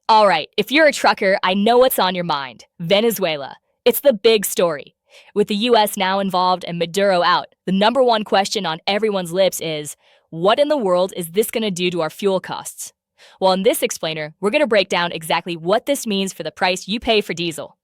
All right, if you're a trucker, I know what's on your mind. Venezuela. It's the big story. With the US now involved and Maduro out, the number one question on everyone's lips is, what in the world is this going to do to our fuel costs? Well, in this explainer, we're going to break down exactly what this means for the price you pay for diesel.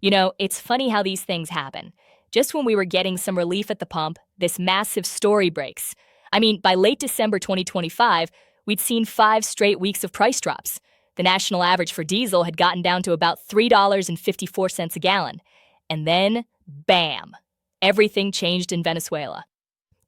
You know, it's funny how these things happen. Just when we were getting some relief at the pump, this massive story breaks. I mean, by late December 2025, we'd seen 5 straight weeks of price drops. The national average for diesel had gotten down to about $3.54 a gallon. And then, bam, everything changed in Venezuela.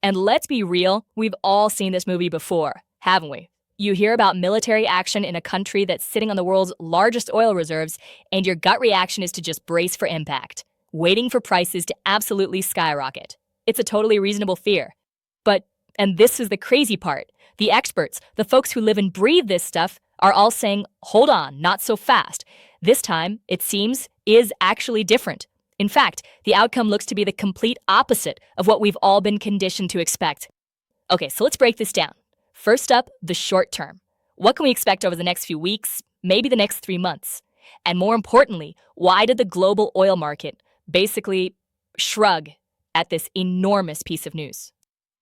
And let's be real, we've all seen this movie before, haven't we? You hear about military action in a country that's sitting on the world's largest oil reserves, and your gut reaction is to just brace for impact, waiting for prices to absolutely skyrocket. It's a totally reasonable fear. But, and this is the crazy part, the experts, the folks who live and breathe this stuff, are all saying, hold on, not so fast. This time, it seems, is actually different. In fact, the outcome looks to be the complete opposite of what we've all been conditioned to expect. Okay, so let's break this down. First up, the short term. What can we expect over the next few weeks, maybe the next 3 months? And more importantly, why did the global oil market basically shrug at this enormous piece of news?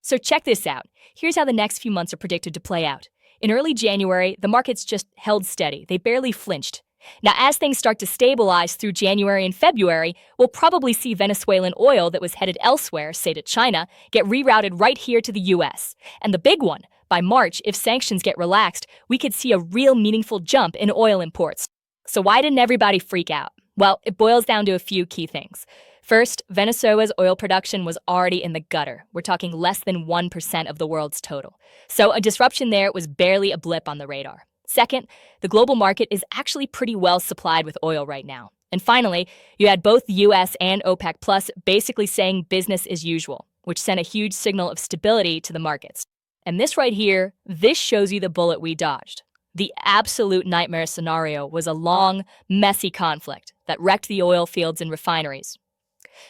So check this out. Here's how the next few months are predicted to play out. In early January, the markets just held steady. They barely flinched. Now, as things start to stabilize through January and February, we'll probably see Venezuelan oil that was headed elsewhere, say to China, get rerouted right here to the US. And the big one, by March, if sanctions get relaxed, we could see a real meaningful jump in oil imports. So why didn't everybody freak out? Well, it boils down to a few key things. First, Venezuela's oil production was already in the gutter. We're talking less than 1% of the world's total. So a disruption there was barely a blip on the radar. Second, the global market is actually pretty well supplied with oil right now. And finally, you had both the US and OPEC Plus basically saying business as usual, which sent a huge signal of stability to the markets. And this right here, this shows you the bullet we dodged. The absolute nightmare scenario was a long, messy conflict that wrecked the oil fields and refineries.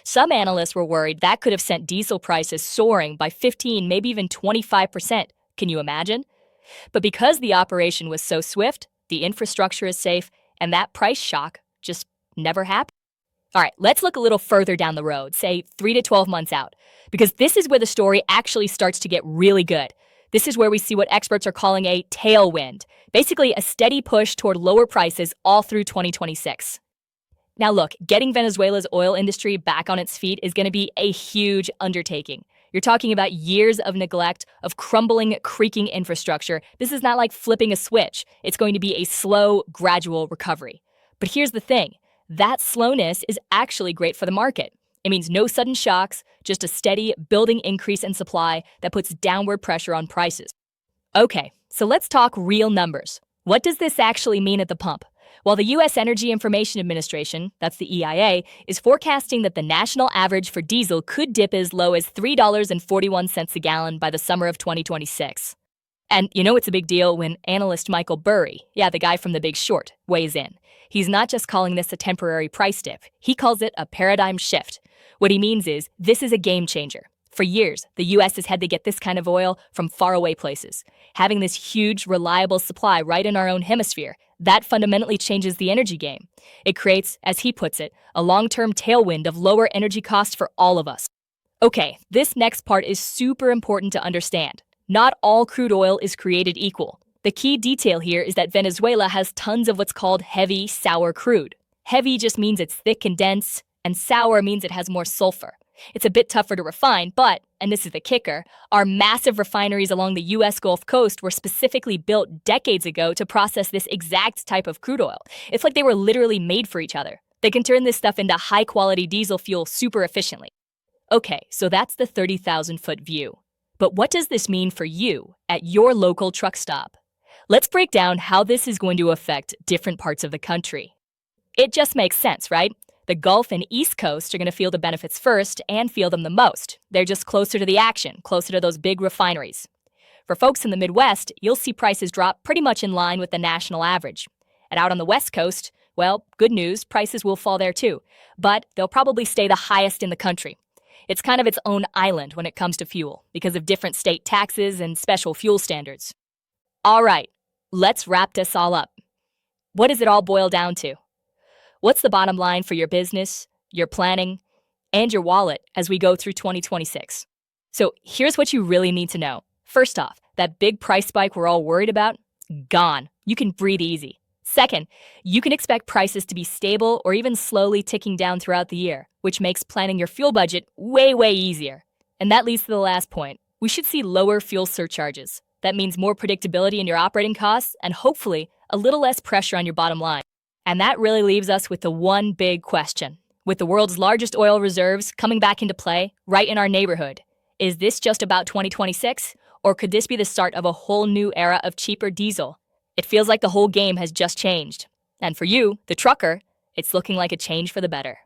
Some analysts were worried that could have sent diesel prices soaring by 15, maybe even 25%. Can you imagine? But because the operation was so swift, the infrastructure is safe, and that price shock just never happened. All right, let's look a little further down the road, say 3 to 12 months out, because this is where the story actually starts to get really good. This is where we see what experts are calling a tailwind, basically a steady push toward lower prices all through 2026. Now look, getting Venezuela's oil industry back on its feet is going to be a huge undertaking. You're talking about years of neglect, of crumbling, creaking infrastructure. This is not like flipping a switch. It's going to be a slow, gradual recovery. But here's the thing. That slowness is actually great for the market. It means no sudden shocks, just a steady, building increase in supply that puts downward pressure on prices. Okay, so let's talk real numbers. What does this actually mean at the pump? While the U.S. Energy Information Administration, that's the EIA, is forecasting that the national average for diesel could dip as low as $3.41 a gallon by the summer of 2026. And you know it's a big deal when analyst Michael Burry, the guy from The Big Short, weighs in. He's not just calling this a temporary price dip. He calls it a paradigm shift. What he means is this is a game changer. For years, the U.S. has had to get this kind of oil from faraway places. Having this huge, reliable supply right in our own hemisphere, that fundamentally changes the energy game. It creates, as he puts it, a long-term tailwind of lower energy costs for all of us. Okay, this next part is super important to understand. Not all crude oil is created equal. The key detail here is that Venezuela has tons of what's called heavy, sour crude. Heavy just means it's thick and dense, and sour means it has more sulfur. It's a bit tougher to refine, but, and this is the kicker, our massive refineries along the U.S. Gulf Coast were specifically built decades ago to process this exact type of crude oil. It's like they were literally made for each other. They can turn this stuff into high-quality diesel fuel super efficiently. Okay, so that's the 30,000-foot view. But what does this mean for you at your local truck stop? Let's break down how this is going to affect different parts of the country. It just makes sense, right? The Gulf and East Coast are going to feel the benefits first and feel them the most. They're just closer to the action, closer to those big refineries. For folks in the Midwest, you'll see prices drop pretty much in line with the national average. And out on the West Coast, well, good news, prices will fall there too. But they'll probably stay the highest in the country. It's kind of its own island when it comes to fuel, because of different state taxes and special fuel standards. All right, let's wrap this all up. What does it all boil down to? What's the bottom line for your business, your planning, and your wallet as we go through 2026? So here's what you really need to know. First off, that big price spike we're all worried about, gone. You can breathe easy. Second, you can expect prices to be stable or even slowly ticking down throughout the year, which makes planning your fuel budget way easier. And that leads to the last point. We should see lower fuel surcharges. That means more predictability in your operating costs and hopefully a little less pressure on your bottom line. And that really leaves us with the one big question. With the world's largest oil reserves coming back into play right in our neighborhood, is this just about 2026? Or could this be the start of a whole new era of cheaper diesel? It feels like the whole game has just changed. And for you, the trucker, it's looking like a change for the better.